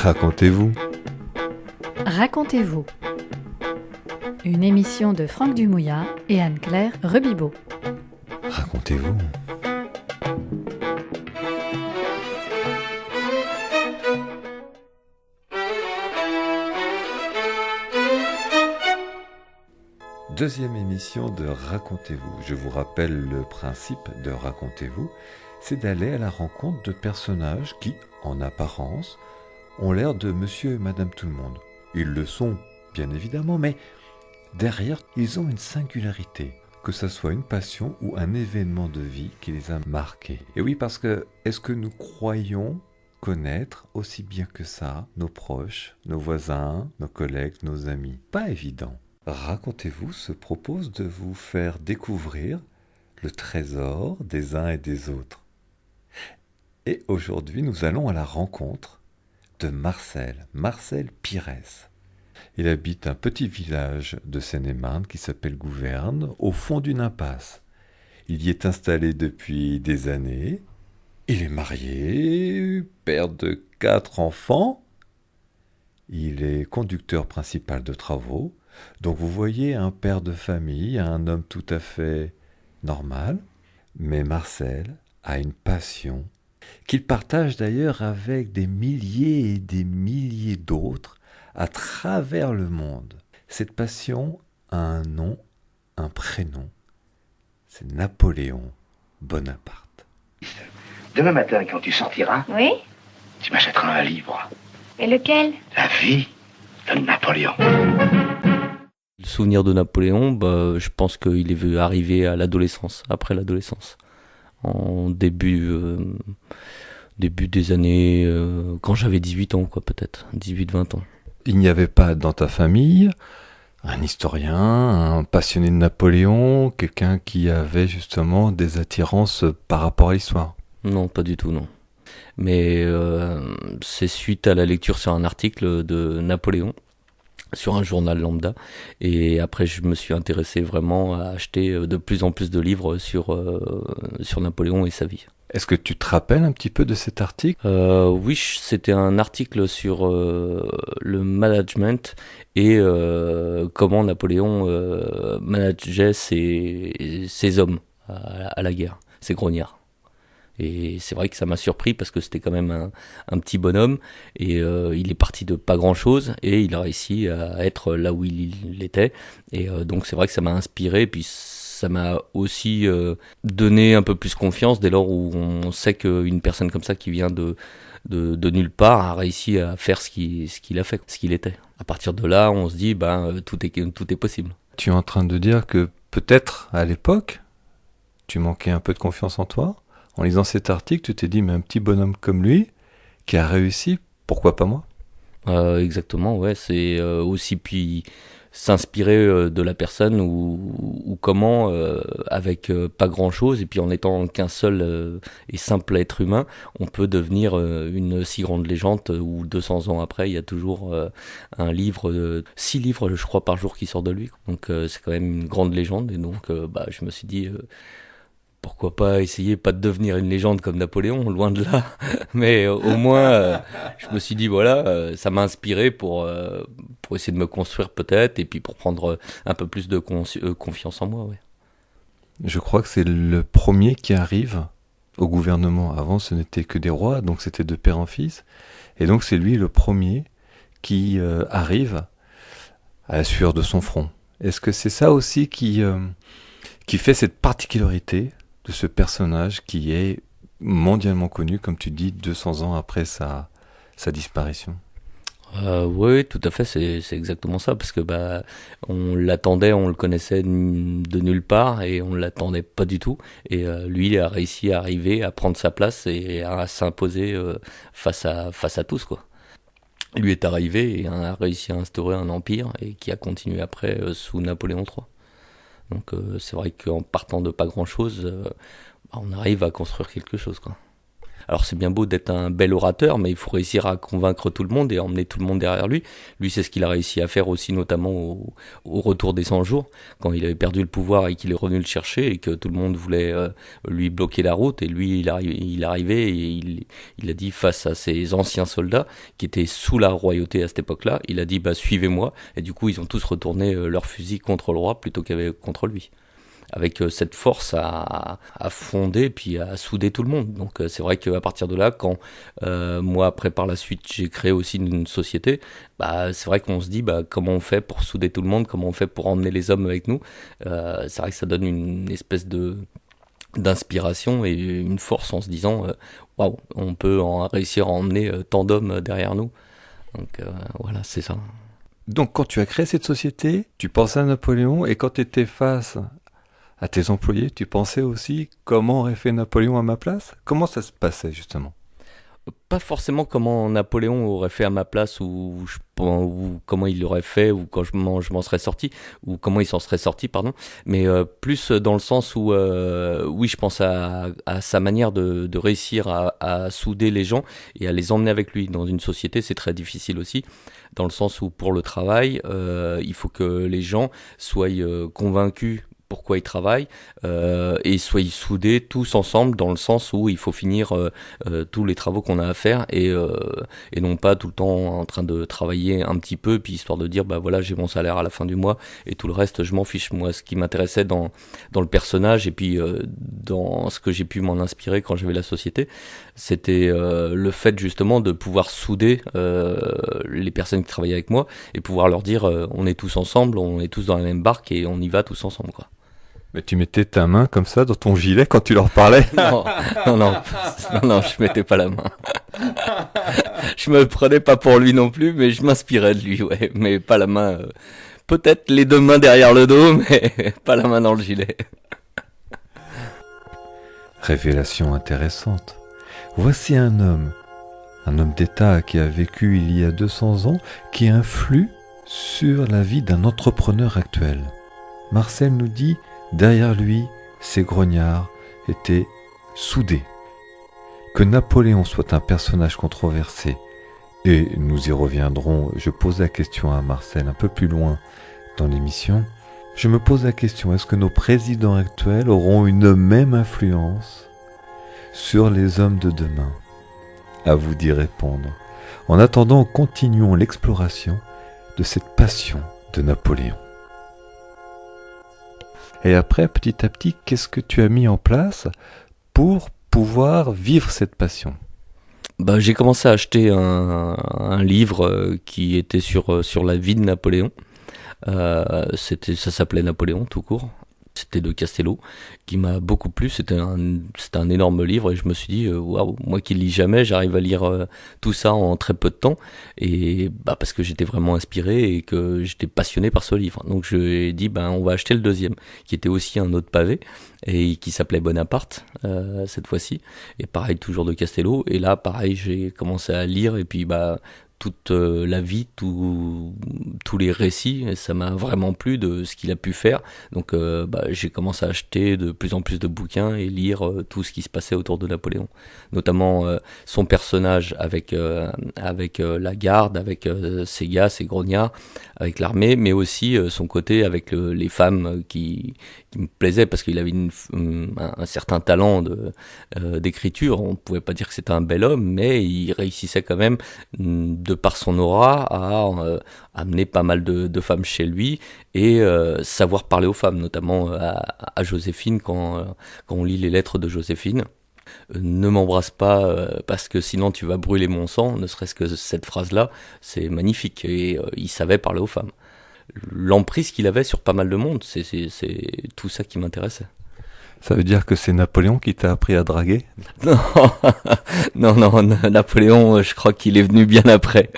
Racontez-vous. Racontez-vous. Une émission de Franck Dumouillat et Anne-Claire Rebibeau. Racontez-vous. Deuxième émission de Racontez-vous. Je vous rappelle le principe de Racontez-vous, c'est d'aller à la rencontre de personnages qui, en apparence, ont l'air de monsieur et madame tout le monde. Ils le sont, bien évidemment, mais derrière, ils ont une singularité, que ce soit une passion ou un événement de vie qui les a marqués. Et oui, parce que, est-ce que nous croyons connaître aussi bien que ça nos proches, nos voisins, nos collègues, nos amis? Pas évident. Racontez-vous se propose de vous faire découvrir le trésor des uns et des autres. Et aujourd'hui, nous allons à la rencontre de Marcel Pires. Il habite un petit village de Seine-et-Marne qui s'appelle Gouverne, au fond d'une impasse. Il y est installé depuis des années. Il est marié, père de 4 enfants. Il est conducteur principal de travaux. Donc vous voyez un père de famille, un homme tout à fait normal. Mais Marcel a une passion qu'il partage d'ailleurs avec des milliers et des milliers d'autres à travers le monde. Cette passion a un nom, un prénom. C'est Napoléon Bonaparte. Demain matin, quand tu sortiras, Oui? tu m'achèteras un livre. Et lequel? La vie de Napoléon. Le souvenir de Napoléon, je pense qu'il est arrivé à l'adolescence, après l'adolescence. En début des années, quand j'avais 18 ans, peut-être, 18-20 ans. Il n'y avait pas dans ta famille un historien, un passionné de Napoléon, quelqu'un qui avait justement des attirances par rapport à l'histoire? Non, pas du tout, non. Mais c'est suite à la lecture sur un article de Napoléon, sur un journal lambda, et après je me suis intéressé vraiment à acheter de plus en plus de livres sur Napoléon et sa vie. Est-ce que tu te rappelles un petit peu de cet article? Oui, c'était un article sur le management et comment Napoléon manageait ses hommes à la guerre, ses grognards. Et c'est vrai que ça m'a surpris parce que c'était quand même un petit bonhomme et il est parti de pas grand chose et il a réussi à être là où il était. Et donc c'est vrai que ça m'a inspiré et puis ça m'a aussi donné un peu plus confiance dès lors où on sait qu'une personne comme ça qui vient de nulle part a réussi à faire ce qu'il a fait, ce qu'il était. À partir de là, on se dit tout est possible. Tu es en train de dire que peut-être à l'époque, tu manquais un peu de confiance en toi? En lisant cet article, tu t'es dit, mais un petit bonhomme comme lui, qui a réussi, pourquoi pas moi? Exactement, ouais, c'est aussi puis s'inspirer de la personne ou comment, avec pas grand-chose, et puis en étant qu'un seul et simple être humain, on peut devenir une si grande légende où 200 ans après, il y a toujours un livre, 6 livres, je crois, par jour qui sortent de lui. Donc c'est quand même une grande légende, et donc je me suis dit... pourquoi pas essayer, pas de devenir une légende comme Napoléon, loin de là, mais au moins, je me suis dit, ça m'a inspiré pour essayer de me construire peut-être, et puis pour prendre un peu plus de confiance en moi. Ouais. Je crois que c'est le premier qui arrive au gouvernement. Avant, ce n'était que des rois, donc c'était de père en fils, et donc c'est lui le premier qui arrive à la sueur de son front. Est-ce que c'est ça aussi qui fait cette particularité de ce personnage qui est mondialement connu, comme tu dis, 200 ans après sa disparition? Oui, tout à fait, c'est exactement ça, parce que on l'attendait, on le connaissait de nulle part, et on l'attendait pas du tout, et lui, il a réussi à arriver, à prendre sa place et à s'imposer face à tous, quoi. Lui est arrivé et a réussi à instaurer un empire, et qui a continué après sous Napoléon III. Donc c'est vrai qu'en partant de pas grand-chose, on arrive à construire quelque chose, quoi. Alors c'est bien beau d'être un bel orateur, mais il faut réussir à convaincre tout le monde et emmener tout le monde derrière lui. Lui, c'est ce qu'il a réussi à faire aussi, notamment au retour des 100 jours, quand il avait perdu le pouvoir et qu'il est revenu le chercher et que tout le monde voulait lui bloquer la route. Et lui, il arrivait et il a dit face à ses anciens soldats qui étaient sous la royauté à cette époque-là, il a dit suivez-moi. Et du coup, ils ont tous retourné leurs fusils contre le roi plutôt qu'avec contre lui, avec cette force à fonder puis à souder tout le monde. Donc c'est vrai qu'à partir de là, quand moi après par la suite j'ai créé aussi une société, c'est vrai qu'on se dit comment on fait pour souder tout le monde, comment on fait pour emmener les hommes avec nous. C'est vrai que ça donne une espèce d'inspiration et une force en se disant waouh, on peut réussir à emmener tant d'hommes derrière nous. Donc voilà, c'est ça. Donc quand tu as créé cette société, tu pensais à Napoléon, et quand tu étais face à tes employés, tu pensais aussi comment aurait fait Napoléon à ma place? Comment ça se passait justement? Pas forcément comment Napoléon aurait fait à ma place ou comment il l'aurait fait ou quand je m'en serais sorti ou comment il s'en serait sorti, pardon, mais plus dans le sens où oui, je pense à sa manière de réussir à souder les gens et à les emmener avec lui. Dans une société, c'est très difficile aussi, dans le sens où pour le travail, il faut que les gens soient convaincus pourquoi ils travaillent et soient soudés tous ensemble, dans le sens où il faut finir tous les travaux qu'on a à faire et non pas tout le temps en train de travailler un petit peu puis histoire de dire voilà, j'ai mon salaire à la fin du mois et tout le reste je m'en fiche. Moi, ce qui m'intéressait dans le personnage et puis dans ce que j'ai pu m'en inspirer quand j'avais la société, c'était le fait justement de pouvoir souder les personnes qui travaillaient avec moi et pouvoir leur dire on est tous ensemble, on est tous dans la même barque et on y va tous ensemble, quoi. Mais tu mettais ta main comme ça dans ton gilet quand tu leur parlais? Non, je mettais pas la main. Je me prenais pas pour lui non plus, mais je m'inspirais de lui, ouais. Mais pas la main, peut-être les deux mains derrière le dos, mais pas la main dans le gilet. Révélation intéressante. Voici un homme d'État qui a vécu il y a 200 ans, qui influe sur la vie d'un entrepreneur actuel. Marcel nous dit: derrière lui, ces grognards étaient soudés. Que Napoléon soit un personnage controversé, et nous y reviendrons, je pose la question à Marcel un peu plus loin dans l'émission, je me pose la question, est-ce que nos présidents actuels auront une même influence sur les hommes de demain? À vous d'y répondre. En attendant, continuons l'exploration de cette passion de Napoléon. Et après, petit à petit, qu'est-ce que tu as mis en place pour pouvoir vivre cette passion? J'ai commencé à acheter un livre qui était sur la vie de Napoléon. Ça s'appelait Napoléon tout court. C'était de Castello, qui m'a beaucoup plu. C'était un énorme livre et je me suis dit waouh, moi qui lis jamais, j'arrive à lire tout ça en très peu de temps, et parce que j'étais vraiment inspiré et que j'étais passionné par ce livre. Donc j'ai dit on va acheter le deuxième, qui était aussi un autre pavé et qui s'appelait Bonaparte cette fois-ci, et pareil toujours de Castello. Et là pareil, j'ai commencé à lire et puis toute la vie, tous les récits, et ça m'a vraiment plu de ce qu'il a pu faire. Donc j'ai commencé à acheter de plus en plus de bouquins et lire tout ce qui se passait autour de Napoléon, notamment son personnage avec la garde, avec ses gars, ses grognards, avec l'armée, mais aussi son côté avec les femmes qui me plaisait, parce qu'il avait un certain talent d'écriture. On pouvait pas dire que c'était un bel homme, mais il réussissait quand même, de par son aura, à amener pas mal de femmes chez lui et savoir parler aux femmes, notamment à Joséphine, quand on lit les lettres de Joséphine. Ne m'embrasse pas parce que sinon tu vas brûler mon sang, ne serait-ce que cette phrase-là, c'est magnifique. Et il savait parler aux femmes. L'emprise qu'il avait sur pas mal de monde, c'est tout ça qui m'intéressait. Ça veut dire que c'est Napoléon qui t'a appris à draguer? Non, Napoléon, je crois qu'il est venu bien après.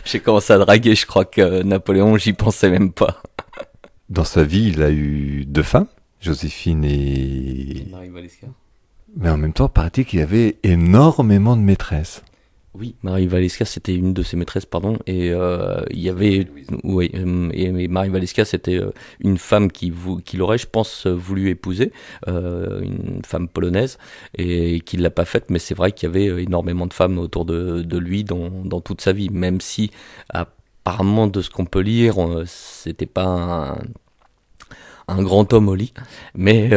J'ai commencé à draguer, je crois que Napoléon, j'y pensais même pas. Dans sa vie, il a eu 2 femmes, Joséphine et... Marie Valesca. Mais en même temps, paraît-il qu'il y avait énormément de maîtresses. Oui, Marie Walewska, c'était une de ses maîtresses, pardon, et il y avait, oui, et Marie Walewska, c'était une femme qu'il aurait, je pense, voulu épouser, une femme polonaise, et qu'il l'a pas faite, mais c'est vrai qu'il y avait énormément de femmes autour de lui dans toute sa vie, même si, apparemment, de ce qu'on peut lire, c'était pas un grand homme au lit, mais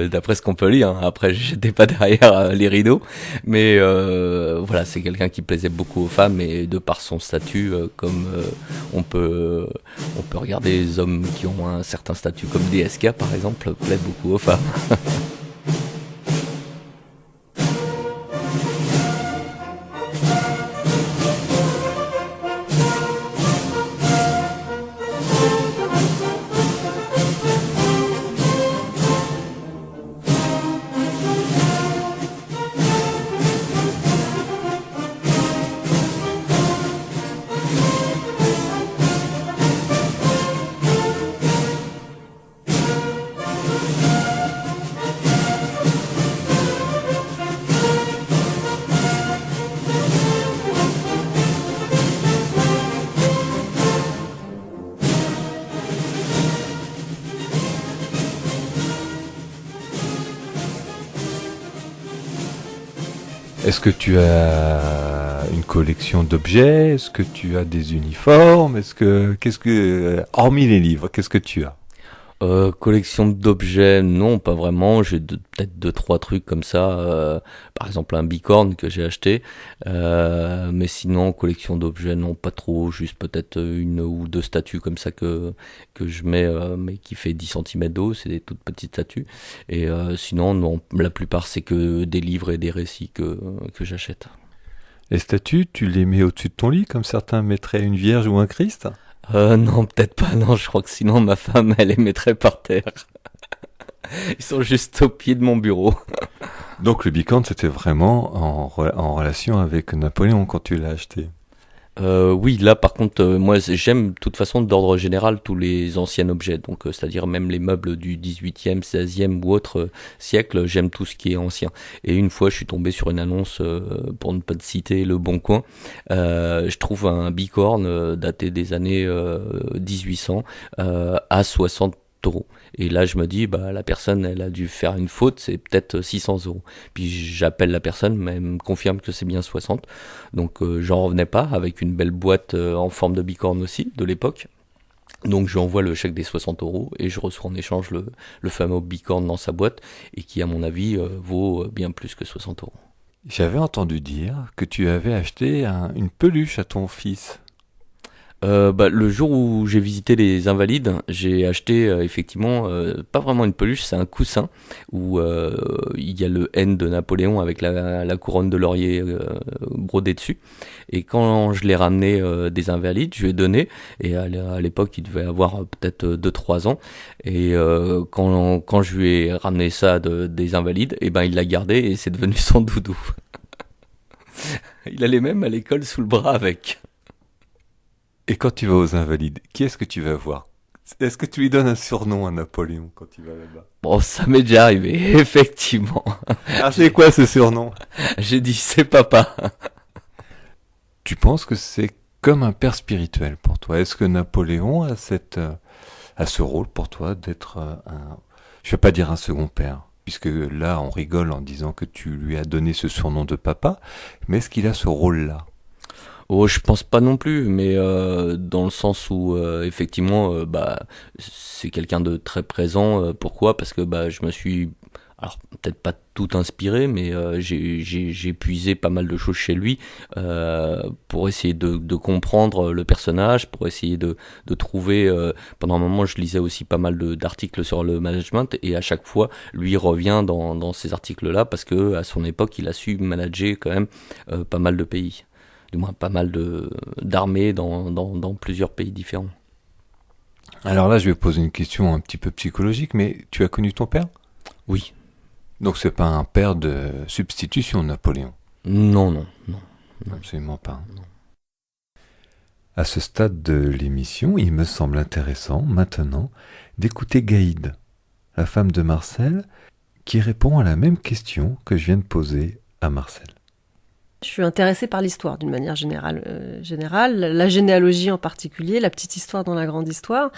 d'après ce qu'on peut lire, hein, après j'étais pas derrière les rideaux, mais voilà, c'est quelqu'un qui plaisait beaucoup aux femmes et de par son statut, comme on peut regarder les hommes qui ont un certain statut comme DSK par exemple, plaît beaucoup aux femmes. Est-ce que tu as une collection d'objets? Est-ce que tu as des uniformes? Hormis les livres, qu'est-ce que tu as? Collection d'objets, non, pas vraiment. J'ai peut-être deux, trois trucs comme ça. Par exemple, un bicorne que j'ai acheté. Mais sinon, collection d'objets, non, pas trop. Juste peut-être une ou deux statues comme ça que je mets, mais qui fait 10 cm d'eau. C'est des toutes petites statues. Et sinon, non, la plupart, c'est que des livres et des récits que j'achète. Les statues, tu les mets au-dessus de ton lit, comme certains mettraient une vierge ou un Christ? Non, peut-être pas, non, je crois que sinon ma femme, elle les mettrait par terre. Ils sont juste au pied de mon bureau. Donc le bicorne, c'était vraiment en relation avec Napoléon quand tu l'as acheté. Oui, là par contre, moi j'aime de toute façon d'ordre général tous les anciens objets, donc c'est-à-dire même les meubles du 18e, 16e ou autre siècle, j'aime tout ce qui est ancien. Et une fois, je suis tombé sur une annonce, pour ne pas te citer Le Bon Coin, je trouve un bicorne daté des années 1800 à 60 €. Et là, je me dis, bah, la personne, elle a dû faire une faute, c'est peut-être 600 €. Puis j'appelle la personne, mais elle me confirme que c'est bien 60. Donc j'en revenais pas, avec une belle boîte en forme de bicorne aussi, de l'époque. Donc je lui envoie le chèque des 60 € et je reçois en échange le fameux bicorne dans sa boîte, et qui, à mon avis, vaut bien plus que 60 €. J'avais entendu dire que tu avais acheté une peluche à ton fils. Le jour où j'ai visité les Invalides, j'ai acheté effectivement, pas vraiment une peluche, c'est un coussin où il y a le N de Napoléon avec la couronne de laurier brodée dessus. Et quand je l'ai ramené des Invalides, je lui ai donné, et à l'époque il devait avoir peut-être 2-3 ans, et quand je lui ai ramené ça des Invalides, et ben il l'a gardé et c'est devenu son doudou. Il allait même à l'école sous le bras avec. Et quand tu vas aux Invalides, qui est-ce que tu vas voir? Est-ce que tu lui donnes un surnom à Napoléon quand tu vas là-bas? Bon, ça m'est déjà arrivé, effectivement. Ah, c'est quoi ce surnom? J'ai dit, c'est papa. Tu penses que c'est comme un père spirituel pour toi? Est-ce que Napoléon a ce rôle pour toi d'être je vais pas dire un second père, puisque là on rigole en disant que tu lui as donné ce surnom de papa, mais est-ce qu'il a ce rôle-là? Oh, je pense pas non plus, mais dans le sens où effectivement, c'est quelqu'un de très présent. Pourquoi? Parce que je me suis, alors peut-être pas tout inspiré, mais j'ai puisé pas mal de choses chez lui pour essayer de comprendre le personnage, pour essayer de trouver. Pendant un moment, je lisais aussi pas mal d'articles sur le management, et à chaque fois, lui revient dans ces articles-là parce que à son époque, il a su manager quand même pas mal de pays. Du moins pas mal d'armées dans plusieurs pays différents. Alors là, je vais poser une question un petit peu psychologique, mais tu as connu ton père? Oui. Donc c'est pas un père de substitution, Napoléon? Non. Absolument pas. Non. À ce stade de l'émission, il me semble intéressant, maintenant, d'écouter Gaïd, la femme de Marcel, qui répond à la même question que je viens de poser à Marcel. Je suis intéressée par l'histoire d'une manière générale, la généalogie en particulier, la petite histoire dans la grande histoire.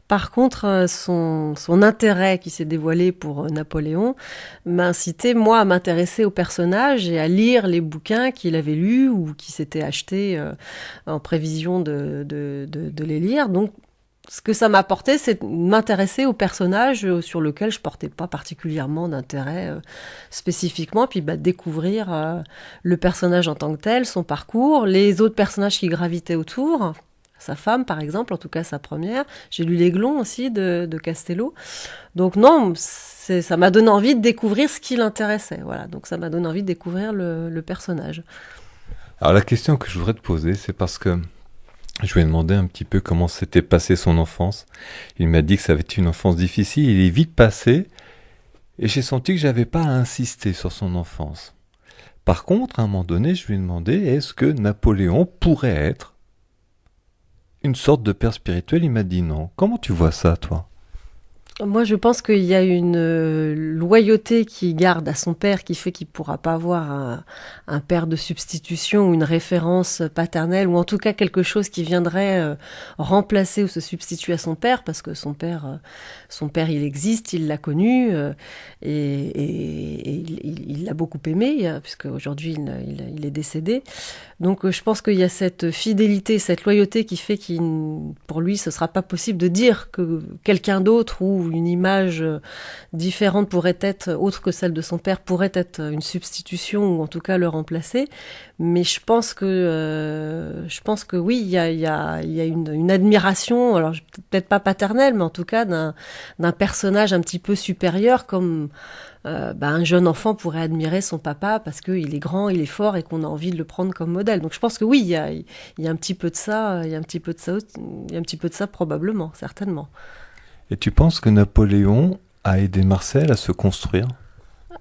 Par contre, son intérêt qui s'est dévoilé pour Napoléon m'a incité, moi, à m'intéresser au personnage et à lire les bouquins qu'il avait lus ou qui s'étaient achetés en prévision de les lire. Donc, ce que ça m'a apporté, c'est de m'intéresser au personnage sur lequel je portais pas particulièrement d'intérêt spécifiquement, puis découvrir le personnage en tant que tel, son parcours, les autres personnages qui gravitaient autour, sa femme par exemple, en tout cas sa première. J'ai lu l'Aiglon aussi de Castello. Donc non, ça m'a donné envie de découvrir ce qui l'intéressait. Voilà, donc ça m'a donné envie de découvrir le personnage. Alors la question que je voudrais te poser, c'est parce que je lui ai demandé un petit peu comment s'était passée son enfance. Il m'a dit que ça avait été une enfance difficile. Il est vite passé et j'ai senti que j'avais pas à insister sur son enfance. Par contre, à un moment donné, je lui ai demandé est-ce que Napoléon pourrait être une sorte de père spirituel. Il m'a dit non. Comment tu vois ça, toi ? Moi, je pense qu'il y a une loyauté qu'il garde à son père qui fait qu'il ne pourra pas avoir un père de substitution ou une référence paternelle, ou en tout cas quelque chose qui viendrait remplacer ou se substituer à son père, parce que son père, il existe, il l'a connu, et il l'a beaucoup aimé, puisque aujourd'hui il est décédé. Donc je pense qu'il y a cette fidélité, cette loyauté qui fait pour lui, ce ne sera pas possible de dire que quelqu'un d'autre ou une image différente pourrait être, autre que celle de son père, pourrait être une substitution ou en tout cas le remplacer. Mais je pense que oui, il y a une admiration, alors peut-être pas paternelle, mais en tout cas d'un personnage un petit peu supérieur, comme un jeune enfant pourrait admirer son papa parce qu'il est grand, il est fort et qu'on a envie de le prendre comme modèle. Donc je pense que oui, il y a un petit peu de ça, il y a un petit peu de ça probablement, certainement. Et tu penses que Napoléon a aidé Marcel à se construire ?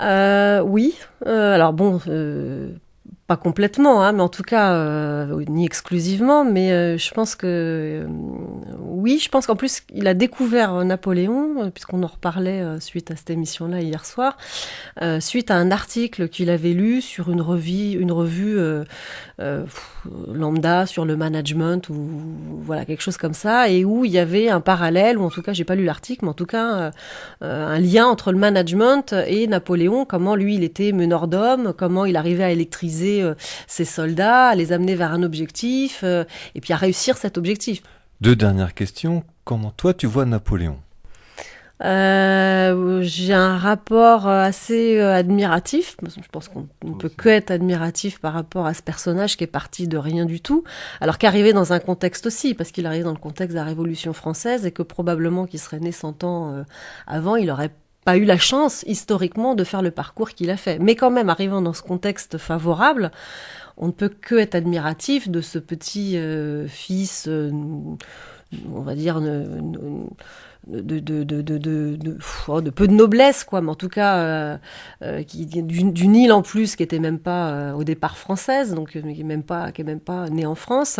Oui. Alors bon, pas complètement, mais en tout cas, ni exclusivement. Mais je pense que oui, je pense qu'en plus, il a découvert Napoléon, puisqu'on en reparlait suite à cette émission-là hier soir, suite à un article qu'il avait lu sur une revue lambda sur le management ou voilà quelque chose comme ça, et où il y avait un parallèle, ou en tout cas j'ai pas lu l'article, mais en tout cas un lien entre le management et Napoléon, comment lui il était meneur d'hommes, comment il arrivait à électriser ses soldats, à les amener vers un objectif et puis à réussir cet objectif. 2 dernières questions. Comment toi tu vois Napoléon ? J'ai un rapport assez admiratif. Je pense qu'on ne peut que être admiratif par rapport à ce personnage qui est parti de rien du tout, alors qu'arrivé dans un contexte aussi, parce qu'il arrive dans le contexte de la Révolution française et que probablement qu'il serait né 100 ans avant, il aurait pas eu la chance historiquement de faire le parcours qu'il a fait. Mais quand même, arrivant dans ce contexte favorable, on ne peut que être admiratif de ce petit fils, on va dire, de peu de noblesse, quoi, mais en tout cas d'une île en plus qui était même pas au départ française, donc qui est même pas née en France,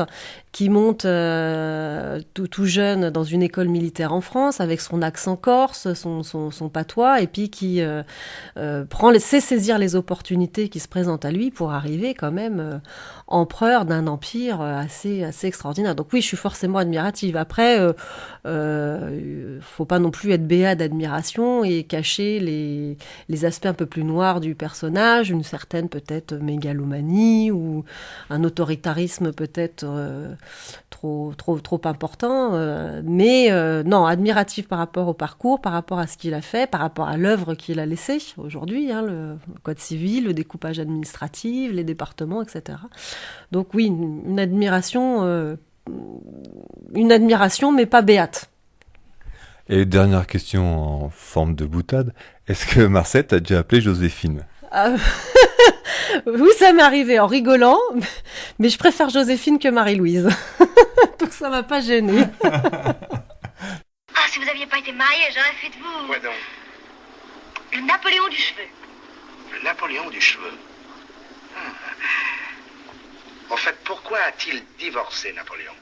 qui monte tout jeune dans une école militaire en France avec son accent corse, son patois, et puis qui sait saisir les opportunités qui se présentent à lui pour arriver quand même empereur d'un empire assez extraordinaire. Donc oui, je suis forcément admirative. Après, faut pas non plus être béat d'admiration et cacher les aspects un peu plus noirs du personnage, une certaine peut-être mégalomanie ou un autoritarisme peut-être trop important. Mais non, admiratif par rapport au parcours, par rapport à ce qu'il a fait, par rapport à l'œuvre qu'il a laissée aujourd'hui, le code civil, le découpage administratif, les départements, etc. Donc oui, une admiration, mais pas béate. Et dernière question en forme de boutade, est-ce que Marcel t'a déjà appelé Joséphine ? Oui, ça m'est arrivé en rigolant, mais je préfère Joséphine que Marie-Louise. Donc ça m'a pas gênée. Si vous aviez pas été marié, j'aurais fait de vous... Quoi donc ? Le Napoléon du cheveu. Le Napoléon du cheveu. En fait, pourquoi a-t-il divorcé, Napoléon ?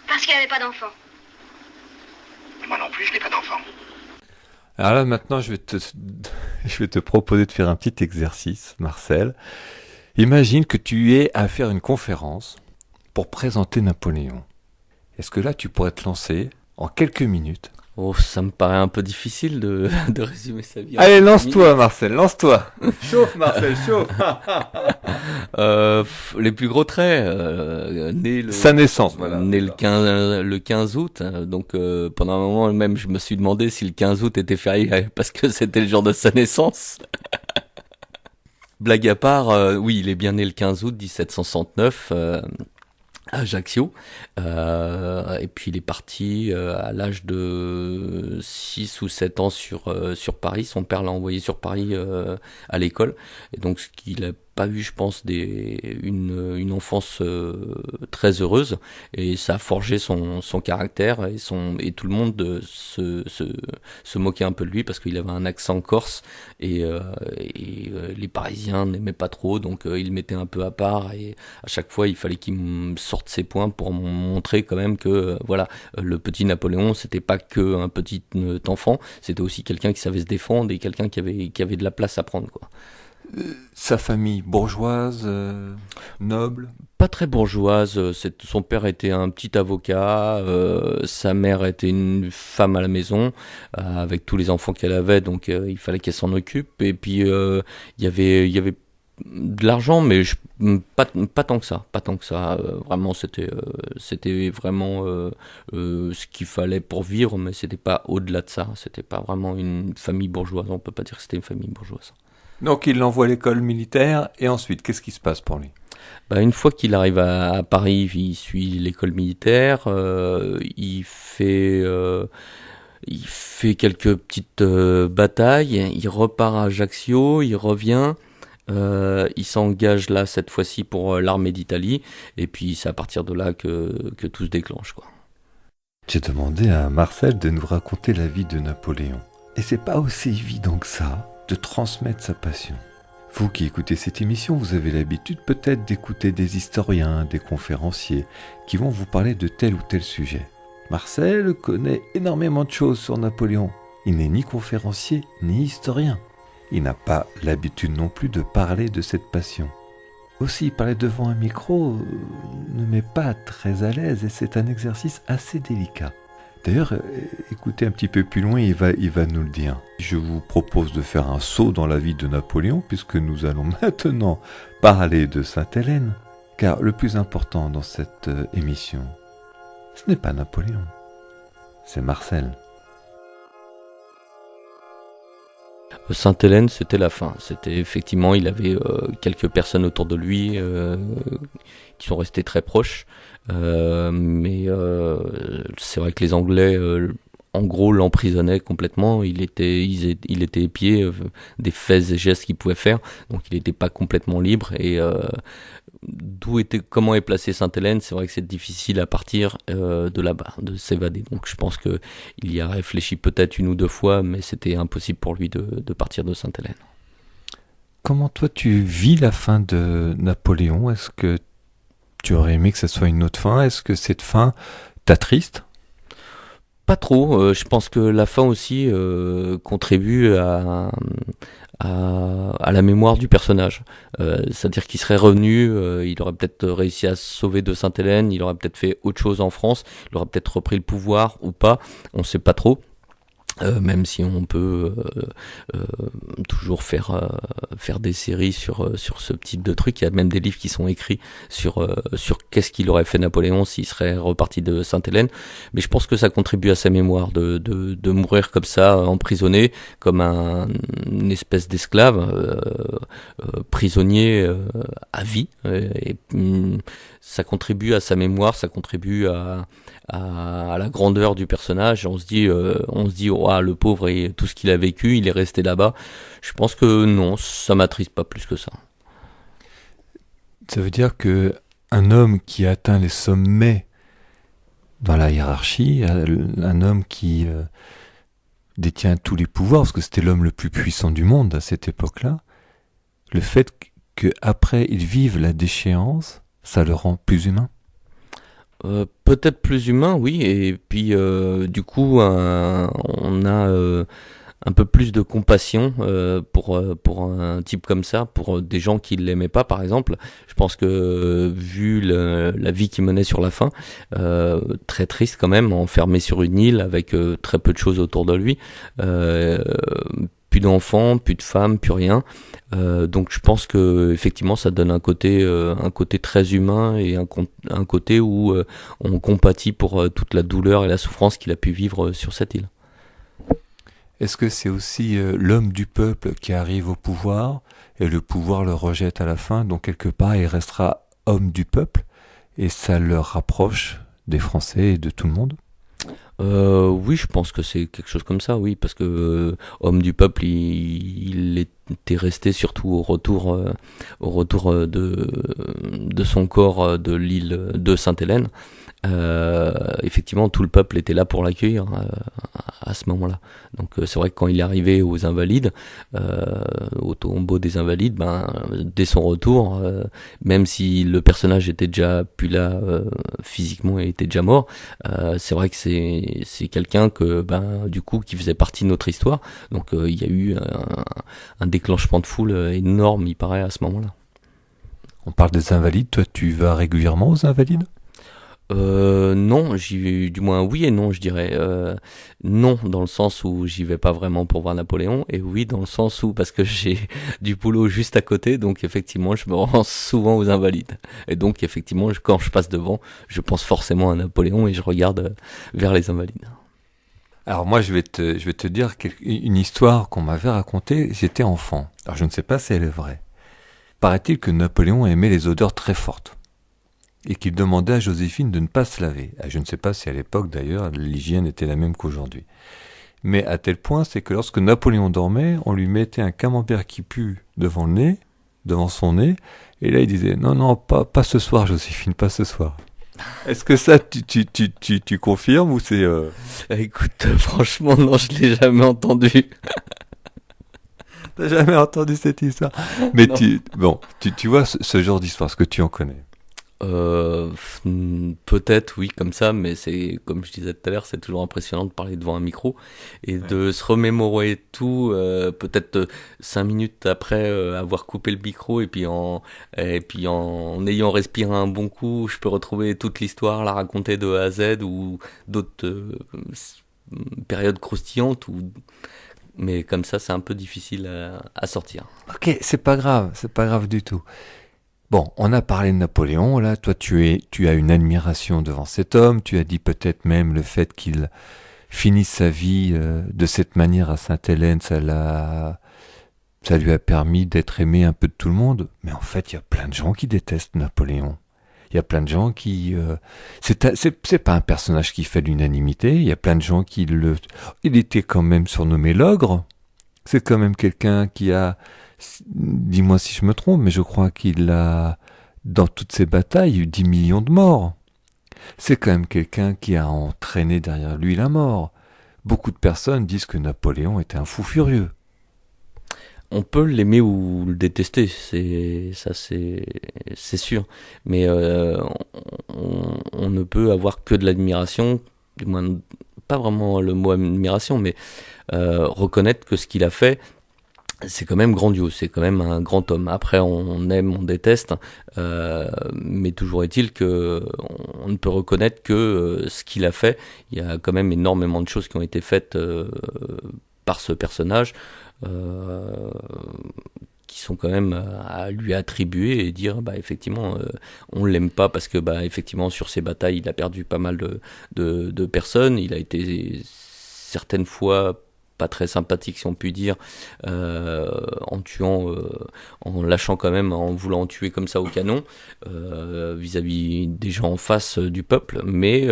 Parce qu'il n'avait pas d'enfant. Moi non plus, je n'ai pas d'enfant. Alors là, maintenant, je vais te proposer de faire un petit exercice, Marcel. Imagine que tu aies à faire une conférence pour présenter Napoléon. Est-ce que là, tu pourrais te lancer en quelques minutes? Oh, ça me paraît un peu difficile de résumer sa vie. Allez, lance-toi, Marcel, lance-toi. Chauffe, Marcel, chauffe. Les plus gros traits, Sa naissance, voilà. Né le 15 août, donc pendant un moment même, je me suis demandé si le 15 août était férié parce que c'était le jour de sa naissance. Blague à part, oui, il est bien né le 15 août 1769. À Ajaccio, et puis il est parti à l'âge de 6 ou 7 ans sur Paris. Son père l'a envoyé sur Paris à l'école, et donc ce qu'il a pas eu, je pense, une enfance très heureuse, et ça a forgé son caractère, et tout le monde se moquait un peu de lui parce qu'il avait un accent corse, et les Parisiens n'aimaient pas trop, donc il le mettait un peu à part, et à chaque fois il fallait qu'il sorte ses points pour montrer quand même que voilà, le petit Napoléon, c'était pas que un petit enfant, c'était aussi quelqu'un qui savait se défendre et quelqu'un qui avait de la place à prendre, quoi. Sa famille bourgeoise, noble? Pas très bourgeoise. Son père était un petit avocat, sa mère était une femme à la maison, avec tous les enfants qu'elle avait, donc il fallait qu'elle s'en occupe. Et puis il y avait de l'argent, mais pas tant que ça. Pas tant que ça. Vraiment, c'était vraiment ce qu'il fallait pour vivre, mais c'était pas au-delà de ça. C'était pas vraiment une famille bourgeoise. On peut pas dire que c'était une famille bourgeoise. Donc il l'envoie à l'école militaire, et ensuite, qu'est-ce qui se passe pour lui? Une fois qu'il arrive à Paris, il suit l'école militaire, il fait quelques petites batailles, il repart à Ajaccio, il revient, il s'engage là cette fois-ci pour l'armée d'Italie, et puis c'est à partir de là que tout se déclenche, quoi. J'ai demandé à Marcel de nous raconter la vie de Napoléon, et c'est pas aussi évident que ça de transmettre sa passion. Vous qui écoutez cette émission, vous avez l'habitude peut-être d'écouter des historiens, des conférenciers qui vont vous parler de tel ou tel sujet. Marcel connaît énormément de choses sur Napoléon. Il n'est ni conférencier ni historien. Il n'a pas l'habitude non plus de parler de cette passion. Aussi, parler devant un micro ne met pas très à l'aise, et c'est un exercice assez délicat. D'ailleurs, écoutez un petit peu plus loin, il va nous le dire. Je vous propose de faire un saut dans la vie de Napoléon, puisque nous allons maintenant parler de Sainte-Hélène. Car le plus important dans cette émission, ce n'est pas Napoléon, c'est Marcel. Sainte-Hélène, c'était la fin. C'était effectivement, il avait quelques personnes autour de lui qui sont restées très proches. Mais c'est vrai que les Anglais, en gros, l'emprisonnaient complètement. Il était épié des faits et gestes qu'il pouvait faire, donc il n'était pas complètement libre. Et comment est placée Sainte-Hélène, c'est vrai que c'est difficile à partir de là-bas, de s'évader. Donc je pense que il y a réfléchi peut-être une ou deux fois, mais c'était impossible pour lui de partir de Sainte-Hélène. Comment toi tu vis la fin de Napoléon? Est-ce que tu aurais aimé que ça soit une autre fin? Est-ce que cette fin t'attriste? Pas trop. Je pense que la fin aussi contribue à la mémoire du personnage. C'est-à-dire qu'il serait revenu, il aurait peut-être réussi à se sauver de Sainte-Hélène, il aurait peut-être fait autre chose en France, il aurait peut-être repris le pouvoir ou pas, on ne sait pas trop. Même si on peut toujours faire des séries sur ce type de truc. Il y a même des livres qui sont écrits sur qu'est-ce qu'il aurait fait Napoléon s'il serait reparti de Sainte-Hélène. Mais je pense que ça contribue à sa mémoire de mourir comme ça, emprisonné, comme une espèce d'esclave, prisonnier à vie. Et ça contribue à sa mémoire, ça contribue à la grandeur du personnage. On se dit oh, le pauvre, et tout ce qu'il a vécu, il est resté là-bas. Je pense que non, ça m'attriste pas plus que ça. Ça veut dire que un homme qui atteint les sommets dans la hiérarchie, un homme qui détient tous les pouvoirs, parce que c'était l'homme le plus puissant du monde à cette époque-là, le fait qu'après il vive la déchéance, ça le rend plus humain? Peut-être plus humain, oui, et puis du coup on a un peu plus de compassion pour un type comme ça, pour des gens qui l'aimaient pas, par exemple. Je pense que vu la vie qu'il menait sur la fin, très triste quand même, enfermé sur une île avec très peu de choses autour de lui, plus d'enfants, plus de femmes, plus rien. Donc je pense que effectivement ça donne un côté très humain et un côté où on compatit pour toute la douleur et la souffrance qu'il a pu vivre sur cette île. Est-ce que c'est aussi l'homme du peuple qui arrive au pouvoir et le pouvoir le rejette à la fin, donc quelque part il restera homme du peuple et ça le rapproche des Français et de tout le monde? Oui, je pense que c'est quelque chose comme ça, oui, parce que homme du peuple, il était resté surtout au retour de son corps de l'île de Sainte-Hélène. Effectivement, tout le peuple était là pour l'accueillir à ce moment-là. Donc c'est vrai que quand il est arrivé aux Invalides, au tombeau des Invalides, dès son retour, même si le personnage était déjà plus là physiquement et était déjà mort, c'est vrai que c'est quelqu'un que du coup qui faisait partie de notre histoire. Donc il y a eu un déclenchement de foule énorme, il paraît, à ce moment-là. On parle des Invalides, toi tu vas régulièrement aux Invalides? Non, du moins oui et non, je dirais. Non, dans le sens où j'y vais pas vraiment pour voir Napoléon, et oui, dans le sens où, parce que j'ai du boulot juste à côté, donc effectivement, je me rends souvent aux Invalides. Et donc, effectivement, quand je passe devant, je pense forcément à Napoléon et je regarde vers les Invalides. Alors moi, je vais te dire une histoire qu'on m'avait racontée, j'étais enfant. Alors je ne sais pas si elle est vraie. Paraît-il que Napoléon aimait les odeurs très fortes. Et qu'il demandait à Joséphine de ne pas se laver. Je ne sais pas si à l'époque d'ailleurs l'hygiène était la même qu'aujourd'hui. Mais à tel point, c'est que lorsque Napoléon dormait, on lui mettait un camembert qui pue devant son nez, et là il disait non, pas ce soir Joséphine, pas ce soir. Est-ce que ça tu confirmes ou c'est Écoute, franchement non, je l'ai jamais entendu. T'as jamais entendu cette histoire? Mais tu vois ce genre d'histoire, est-ce que tu en connais? Peut-être oui, comme ça, mais c'est comme je disais tout à l'heure, c'est toujours impressionnant de parler devant un micro et de se remémorer tout, peut-être 5 minutes après avoir coupé le micro, et puis en ayant respiré un bon coup, je peux retrouver toute l'histoire, la raconter de A à Z, ou d'autres périodes croustillantes, mais comme ça c'est un peu difficile à sortir. Ok, c'est pas grave du tout. Bon, on a parlé de Napoléon, là, toi tu as une admiration devant cet homme, tu as dit peut-être même le fait qu'il finisse sa vie de cette manière à Sainte-Hélène, ça lui a permis d'être aimé un peu de tout le monde, mais en fait il y a plein de gens qui détestent Napoléon. Il y a plein de gens qui... c'est pas un personnage qui fait l'unanimité, il y a plein de gens il était quand même surnommé l'ogre, c'est quand même quelqu'un qui a... Dis-moi si je me trompe, mais je crois qu'il a, dans toutes ces batailles, eu 10 millions de morts. C'est quand même quelqu'un qui a entraîné derrière lui la mort. Beaucoup de personnes disent que Napoléon était un fou furieux. On peut l'aimer ou le détester, c'est sûr. Mais on ne peut avoir que de l'admiration, du moins pas vraiment le mot admiration, mais reconnaître que ce qu'il a fait, c'est quand même grandiose, c'est quand même un grand homme. Après, on aime, on déteste, mais toujours est-il que on ne peut reconnaître que ce qu'il a fait. Il y a quand même énormément de choses qui ont été faites par ce personnage, qui sont quand même à lui attribuer et dire effectivement on l'aime pas parce que effectivement sur ces batailles il a perdu pas mal de personnes, il a été certaines fois pas très sympathique si on peut dire, en tuant, en lâchant quand même, en voulant tuer comme ça au canon, vis-à-vis des gens en face du peuple, mais...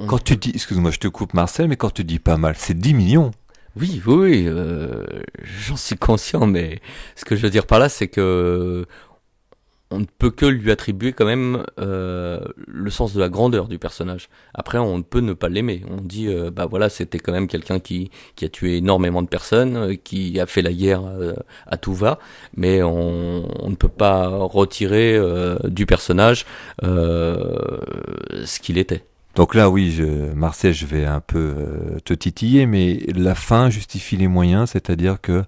Quand tu dis, excuse-moi je te coupe Marcel, mais quand tu dis pas mal, c'est 10 millions. Oui, j'en suis conscient, mais ce que je veux dire par là, c'est que on ne peut que lui attribuer quand même le sens de la grandeur du personnage. Après, on ne peut ne pas l'aimer. On dit, voilà, c'était quand même quelqu'un qui a tué énormément de personnes, qui a fait la guerre à tout va, mais on ne peut pas retirer du personnage ce qu'il était. Donc là, oui, Marcel, je vais un peu te titiller, mais la fin justifie les moyens, c'est-à-dire que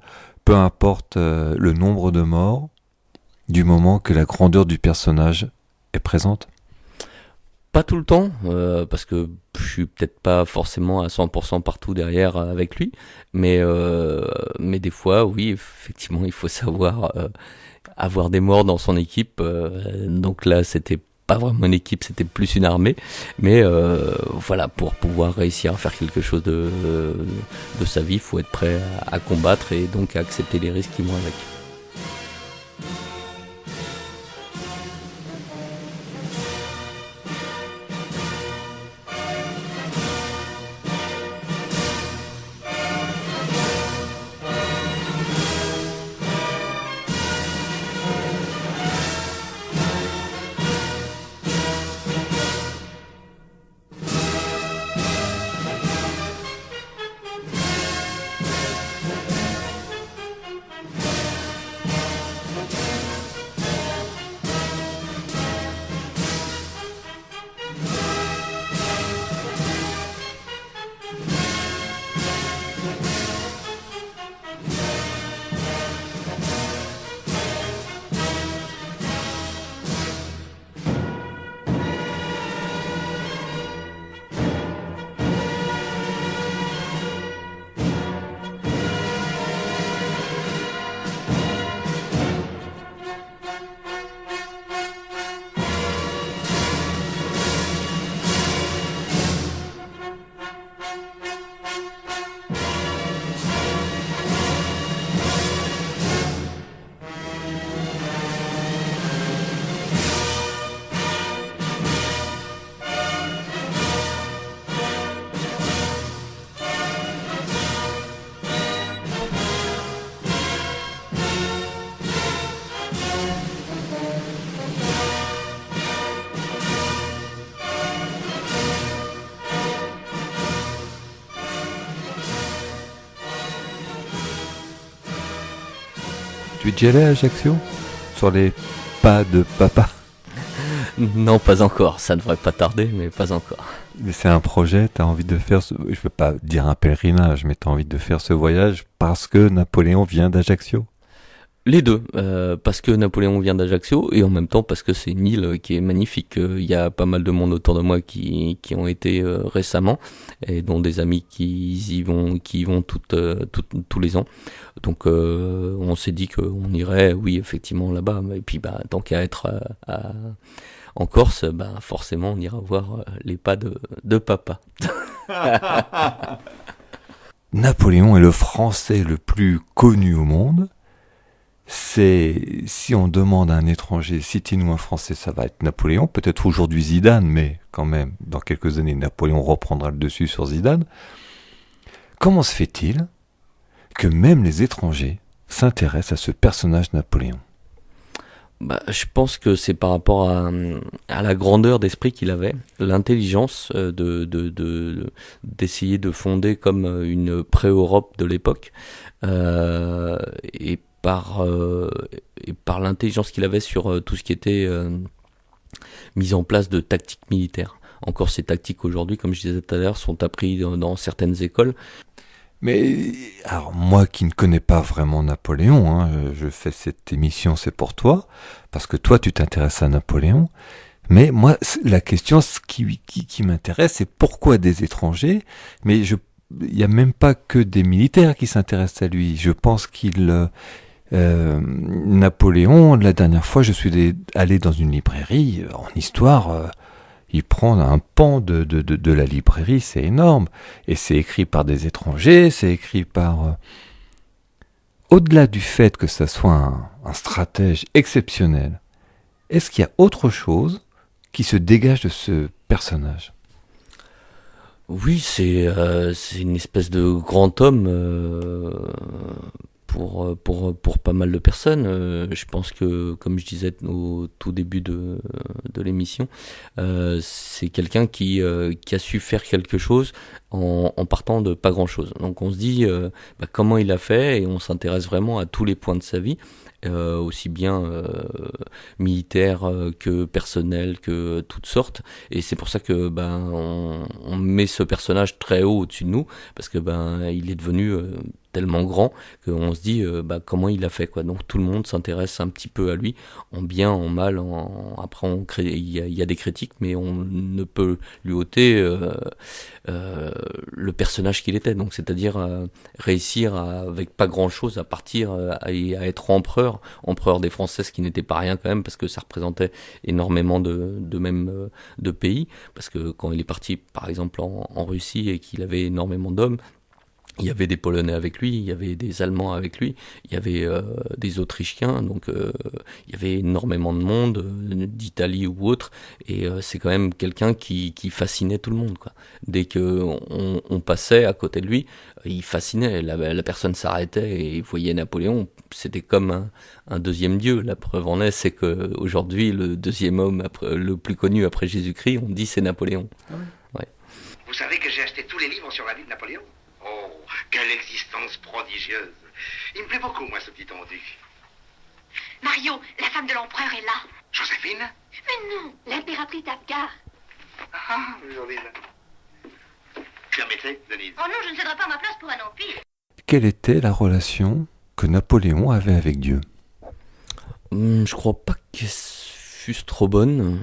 peu importe le nombre de morts, du moment que la grandeur du personnage est présente. Pas tout le temps, parce que je suis peut-être pas forcément à 100% partout derrière avec lui, mais des fois, oui, effectivement, il faut savoir avoir des morts dans son équipe. Donc là, c'était pas vraiment une équipe, c'était plus une armée, mais voilà, pour pouvoir réussir à faire quelque chose de sa vie, il faut être prêt à combattre et donc à accepter les risques qui vont avec. Tu es déjà allé à Ajaccio ? Sur les pas de papa ? Non, pas encore, ça ne devrait pas tarder, mais pas encore. Mais c'est un projet, tu as envie de faire, je ne veux pas dire un pèlerinage, mais tu as envie de faire ce voyage parce que Napoléon vient d'Ajaccio ? Les deux, parce que Napoléon vient d'Ajaccio et en même temps parce que c'est une île qui est magnifique. Il y a pas mal de monde autour de moi qui ont été récemment et dont des amis qui y vont tous les ans. Donc on s'est dit qu'on irait, oui, effectivement là-bas. Et puis tant qu'à être en Corse, forcément on ira voir les pas de papa. Napoléon est le Français le plus connu au monde. Si on demande à un étranger, cite-nous un Français, ça va être Napoléon, peut-être aujourd'hui Zidane, mais quand même, dans quelques années, Napoléon reprendra le dessus sur Zidane. Comment se fait-il que même les étrangers s'intéressent à ce personnage Napoléon ? Je pense que c'est par rapport à la grandeur d'esprit qu'il avait, l'intelligence d'essayer de fonder comme une pré-Europe de l'époque, et par l'intelligence qu'il avait sur tout ce qui était mise en place de tactiques militaires. Encore ces tactiques aujourd'hui, comme je disais tout à l'heure, sont apprises dans certaines écoles. Mais alors moi qui ne connais pas vraiment Napoléon, je fais cette émission, c'est pour toi, parce que toi tu t'intéresses à Napoléon. Mais moi la question qui m'intéresse, c'est pourquoi des étrangers. Mais il n'y a même pas que des militaires qui s'intéressent à lui. Je pense Napoléon, la dernière fois, je suis allé dans une librairie, en histoire, il prend un pan de la librairie, c'est énorme. Et c'est écrit par des étrangers, c'est écrit par... Au-delà du fait que ça soit un stratège exceptionnel, est-ce qu'il y a autre chose qui se dégage de ce personnage ? Oui, c'est une espèce de grand homme... Pour pas mal de personnes, je pense que, comme je disais au tout début de l'émission, c'est quelqu'un qui a su faire quelque chose en partant de pas grand-chose. Donc on se dit comment il a fait, et on s'intéresse vraiment à tous les points de sa vie, aussi bien militaire que personnel, que toutes sortes. Et c'est pour ça que on met ce personnage très haut au-dessus de nous, parce que il est devenu tellement grand qu'on se dit comment il a fait, quoi. Donc tout le monde s'intéresse un petit peu à lui, en bien, en mal. Après il y a des critiques, mais on ne peut lui ôter le personnage qu'il était. Donc c'est-à-dire réussir avec pas grand-chose à partir à être empereur des Français, ce qui n'était pas rien quand même, parce que ça représentait énormément de pays. Parce que quand il est parti par exemple en Russie et qu'il avait énormément d'hommes, il y avait des Polonais avec lui, il y avait des Allemands avec lui, il y avait des Autrichiens, donc il y avait énormément de monde, d'Italie ou autre, et c'est quand même quelqu'un qui fascinait tout le monde, quoi. Dès que on passait à côté de lui, il fascinait, la personne s'arrêtait et voyait Napoléon, c'était comme un deuxième dieu. La preuve en est, c'est qu'aujourd'hui, le deuxième homme le plus connu après Jésus-Christ, on dit c'est Napoléon. Ah oui. Ouais. Vous savez que j'ai acheté tous les livres sur la vie de Napoléon? Oh, quelle existence prodigieuse. Il me plaît beaucoup, moi, ce petit tondu. Mario, la femme de l'empereur est là. Joséphine? Mais non, l'impératrice d'Abgar. Ah, jolie. Permettez, Denise. Oh non, je ne céderai pas ma place pour un empire. Quelle était la relation que Napoléon avait avec Dieu? Je crois pas qu'elle fût trop bonne.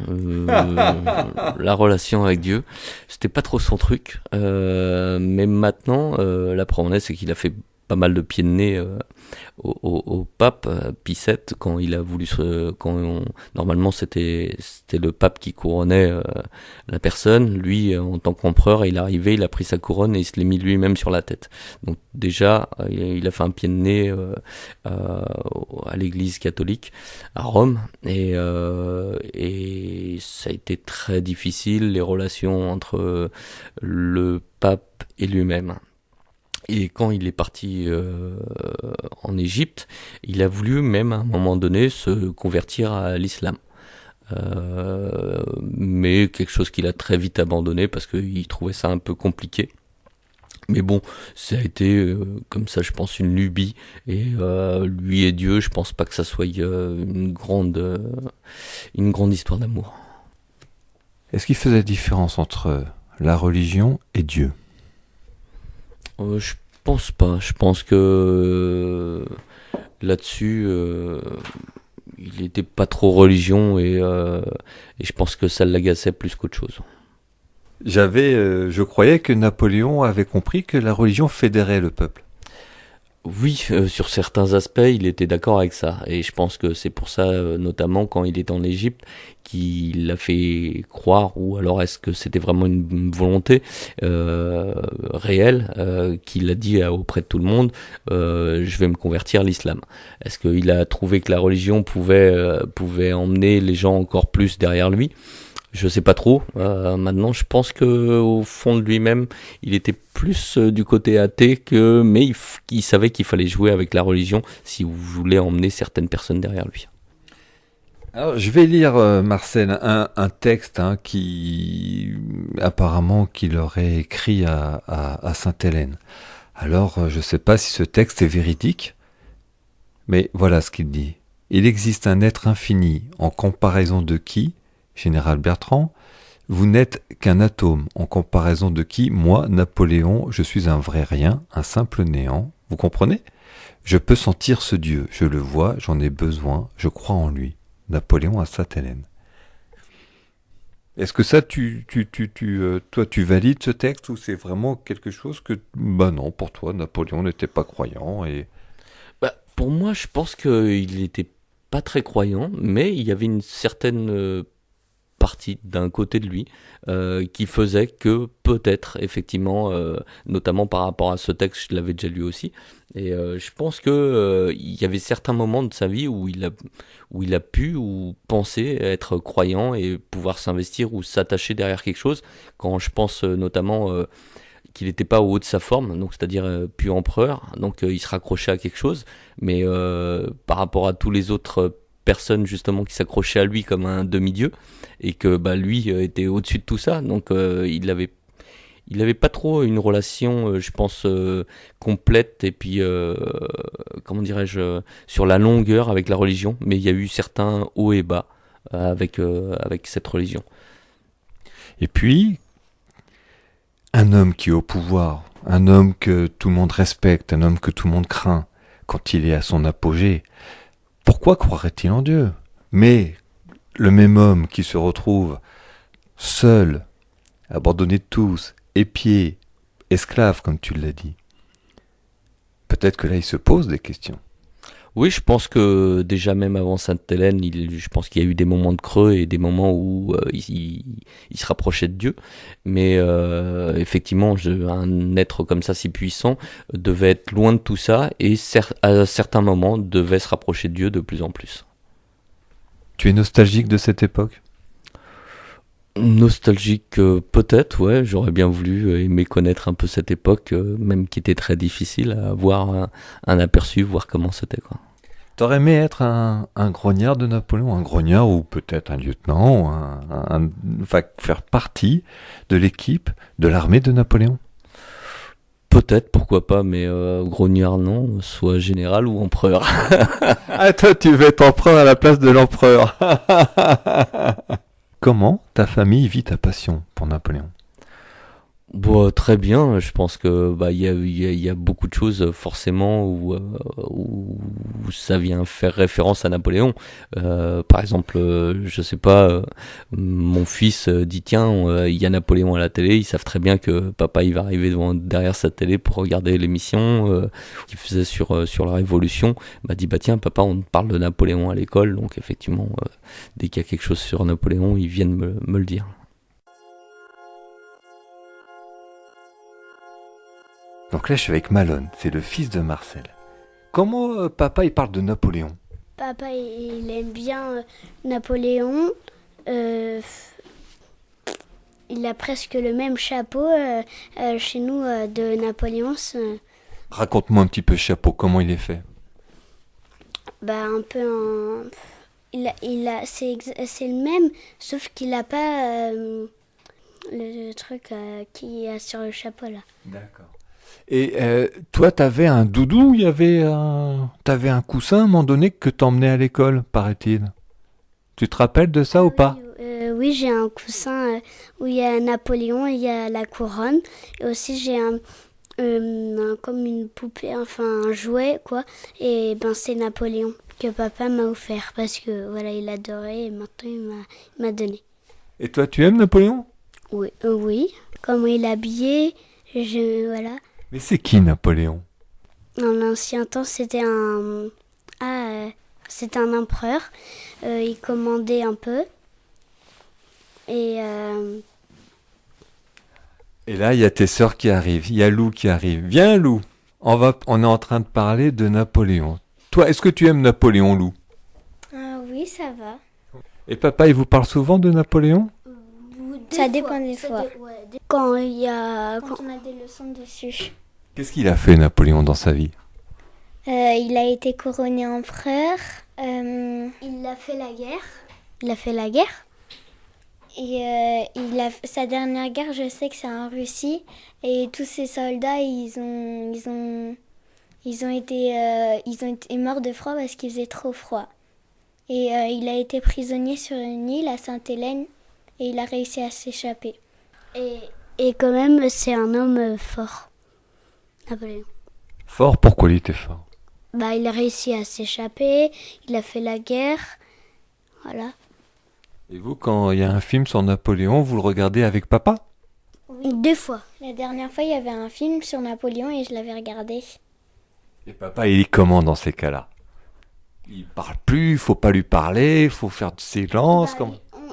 La relation avec Dieu, c'était pas trop son truc. Mais maintenant, la preuve en est, c'est qu'il a fait pas mal de pieds de nez au pape Pie VII quand il a voulu normalement c'était le pape qui couronnait la personne. Lui, en tant qu'empereur, il est arrivé, il a pris sa couronne et il se l'est mis lui-même sur la tête. Donc déjà, il a fait un pied de nez à l'église catholique à Rome, et ça a été très difficile, les relations entre le pape et lui-même. Et quand il est parti en Égypte, il a voulu même à un moment donné se convertir à l'islam. Mais quelque chose qu'il a très vite abandonné parce qu'il trouvait ça un peu compliqué. Mais bon, ça a été comme ça, je pense, une lubie. Et lui et Dieu, je pense pas que ça soit une grande histoire d'amour. Est-ce qu'il faisait différence entre la religion et Dieu? Je pense pas. Je pense que là-dessus, il était pas trop religion, et je pense que ça l'agaçait plus qu'autre chose. Je croyais que Napoléon avait compris que la religion fédérait le peuple. Oui, sur certains aspects, il était d'accord avec ça. Et je pense que c'est pour ça, notamment quand il est en Égypte, qu'il l'a fait croire, ou alors est-ce que c'était vraiment une volonté réelle, qu'il a dit auprès de tout le monde, je vais me convertir à l'islam. Est-ce qu'il a trouvé que la religion pouvait emmener les gens encore plus derrière lui ? Je sais pas trop. Maintenant, je pense que au fond de lui-même, il était plus du côté athée mais il savait qu'il fallait jouer avec la religion si vous voulez emmener certaines personnes derrière lui. Alors, je vais lire, Marcel, un texte qui apparemment qu'il aurait écrit à Sainte-Hélène. Alors, je sais pas si ce texte est véridique, mais voilà ce qu'il dit. Il existe un être infini en comparaison de qui, Général Bertrand, vous n'êtes qu'un atome, en comparaison de qui, moi, Napoléon, je suis un vrai rien, un simple néant. Vous comprenez? Je peux sentir ce Dieu, je le vois, j'en ai besoin, je crois en lui. Napoléon à Sainte-Hélène. Est-ce que ça, toi, tu valides ce texte, ou c'est vraiment quelque chose que, non, pour toi, Napoléon n'était pas croyant et... Pour moi, je pense qu'il n'était pas très croyant, mais il y avait une certaine partie d'un côté de lui qui faisait que peut-être effectivement notamment par rapport à ce texte, je l'avais déjà lu aussi, et je pense que il y avait certains moments de sa vie où il a pu ou penser être croyant et pouvoir s'investir ou s'attacher derrière quelque chose, quand je pense notamment qu'il n'était pas au haut de sa forme, donc c'est-à-dire plus empereur, donc il se raccrochait à quelque chose, mais par rapport à tous les autres personnes justement qui s'accrochaient à lui comme un demi-dieu, et que lui était au-dessus de tout ça, donc il il n'avait pas trop une relation, je pense, complète et puis, comment dirais-je, sur la longueur avec la religion, mais il y a eu certains hauts et bas avec cette religion. Et puis, un homme qui est au pouvoir, un homme que tout le monde respecte, un homme que tout le monde craint, quand il est à son apogée, pourquoi croirait-il en Dieu ? Mais le même homme qui se retrouve seul, abandonné de tous, épié, esclave, comme tu l'as dit, peut-être que là il se pose des questions. Oui, je pense que déjà même avant Sainte-Hélène, je pense qu'il y a eu des moments de creux et des moments où il se rapprochait de Dieu. Mais effectivement, un être comme ça, si puissant, devait être loin de tout ça et à certains moments devait se rapprocher de Dieu de plus en plus. Tu es nostalgique de cette époque ? Nostalgique, peut-être, ouais. J'aurais bien voulu aimer connaître un peu cette époque, même qui était très difficile à avoir un aperçu, voir comment c'était, quoi. T'aurais aimé être un grognard de Napoléon, un grognard ou peut-être un lieutenant, enfin faire partie de l'équipe de l'armée de Napoléon ? Peut-être, pourquoi pas, mais grognard non, soit général ou empereur. Ah, toi tu veux être empereur à la place de l'empereur. Comment ta famille vit ta passion pour Napoléon ? Bon, très bien, je pense que y a beaucoup de choses forcément où ça vient faire référence à Napoléon. Par exemple, je sais pas, mon fils dit tiens, il y a Napoléon à la télé, ils savent très bien que papa il va arriver derrière sa télé pour regarder l'émission qu'il faisait sur la Révolution. Il m'a dit bah tiens papa, on parle de Napoléon à l'école, donc effectivement dès qu'il y a quelque chose sur Napoléon, ils viennent me le dire. Donc là, je suis avec Malone, c'est le fils de Marcel. Comment papa, il parle de Napoléon ? Papa, il aime bien Napoléon. Il a presque le même chapeau chez nous de Napoléon. Raconte-moi un petit peu chapeau, comment il est fait ? Un peu en... c'est le même, sauf qu'il n'a pas le truc qu'il y a sur le chapeau là. D'accord. Et toi, t'avais un doudou, t'avais un coussin à un moment donné que t'emmenais à l'école, paraît-il. Tu te rappelles de ça ou pas ? Oui, j'ai un coussin où il y a Napoléon, il y a la couronne. Et aussi, j'ai comme une poupée, enfin un jouet, quoi. Et c'est Napoléon que papa m'a offert parce que voilà, il adorait et maintenant il m'a donné. Et toi, tu aimes Napoléon ? Oui, comment il est habillé, voilà. Mais c'est qui Napoléon ? Dans l'ancien temps, c'était un empereur. Il commandait un peu. Et là, il y a tes sœurs qui arrivent. Il y a Lou qui arrive. Viens, Lou. On est en train de parler de Napoléon. Toi, est-ce que tu aimes Napoléon, Lou ? Oui, ça va. Et papa, il vous parle souvent de Napoléon ? Ça dépend des fois. Quand on a des leçons dessus. Qu'est-ce qu'il a fait, Napoléon, dans sa vie ? Il a été couronné empereur. Il a fait la guerre. Et sa dernière guerre, je sais que c'est en Russie. Et tous ses soldats, ils ont été morts de froid parce qu'il faisait trop froid. Et il a été prisonnier sur une île à Sainte-Hélène. Et il a réussi à s'échapper. Et quand même, c'est un homme fort, Napoléon. Fort ? Pourquoi il était fort ? Il a réussi à s'échapper, il a fait la guerre, voilà. Et vous, quand il y a un film sur Napoléon, vous le regardez avec papa ? Oui. 2 fois. La dernière fois, il y avait un film sur Napoléon et je l'avais regardé. Et papa, il est comment dans ces cas-là ? Il parle plus, il faut pas lui parler, il faut faire du silence.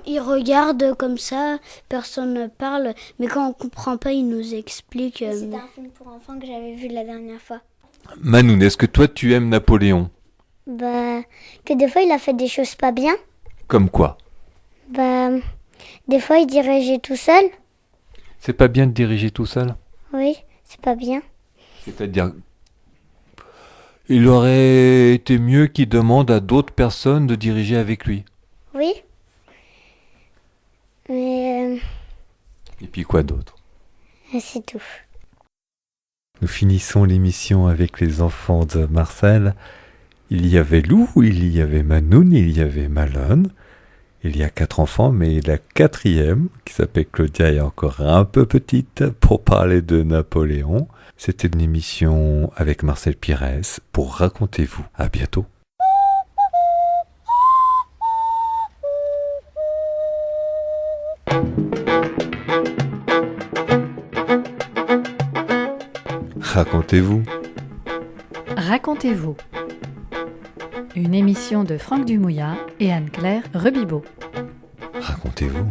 Il regarde comme ça, personne ne parle, mais quand on comprend pas, il nous explique. C'était un film pour enfants que j'avais vu la dernière fois. Manoun, est-ce que toi tu aimes Napoléon ? Que des fois il a fait des choses pas bien. Comme quoi ? Des fois il dirigeait tout seul. C'est pas bien de diriger tout seul ? Oui, c'est pas bien. C'est-à-dire, il aurait été mieux qu'il demande à d'autres personnes de diriger avec lui. Oui. Mais... Et puis quoi d'autre ? C'est tout. Nous finissons l'émission avec les enfants de Marcel. Il y avait Lou, il y avait Manoun, il y avait Malone. Il y a 4 enfants, mais la 4e, qui s'appelle Claudia, est encore un peu petite pour parler de Napoléon. C'était une émission avec Marcel Pires pour Racontez-vous. À bientôt. Racontez-vous. Racontez-vous. Une émission de Franck Dumouillat et Anne-Claire Rebibaud. Racontez-vous.